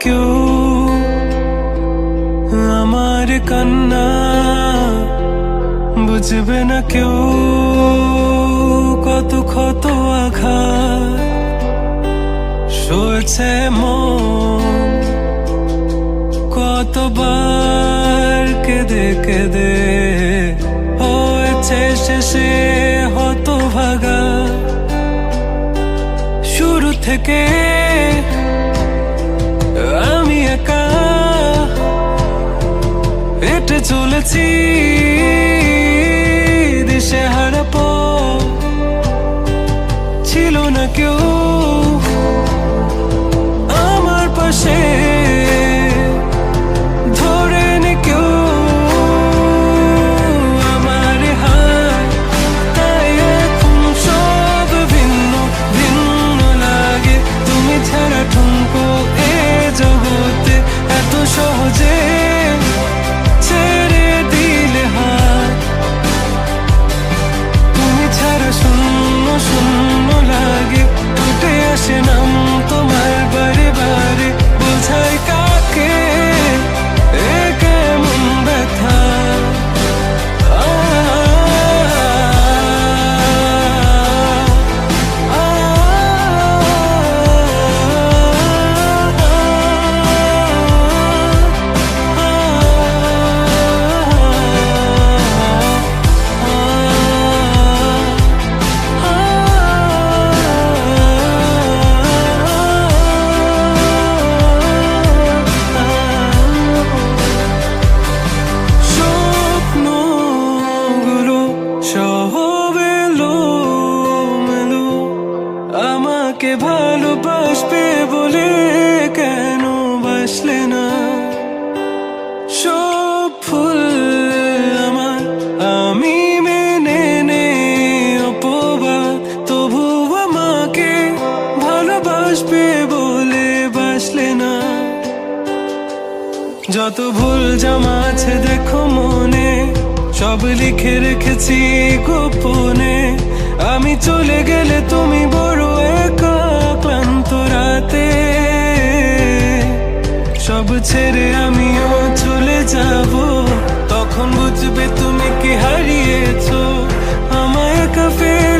কেউ আমার কান্না, বুঝবে না কেউ কত ক্ষত আঘাত সয়েছে মন, কতবার কেঁদে কেঁদে হয়েছে শেষে হতভাগা। শুরু থেকে আমি একা হেঁটে চলেছি দিশেহারা পথ, ছিল না কেউ আমার পাশে ধরে নে কেউ আমার হাত, তাই এখন সব ভিন্ন ভিন্ন লাগে। তুমি ছাড়া ঠুনকো এ জগতে এত সহজে ছেড়ে দিলে হাত, তুমি ছাড়া শূন্য শূন্য লাগে। উঠে আসে নাম তোমার বারে বারে, বোঝাই কাকে এ কেমন ব্যথা। আমাকে ভালোবাসবে বলে কেন বাসলে না? সব ফুল আমার আমি মেনে নে অপবাদ, তবু আমাকে ভালোবাসবে বলে বাসলে না। যত ভুল জমা আছে দেখো মনে, সব লিখে রেখেছি গোপনে। আমি চলে গেলে তুমি বড় একা ক্লান্ত রাতে, সব ছেড়ে আমিও চলে যাব। তখন বুঝবে তুমি কি হারিয়েছো, আমায় একা ফেলে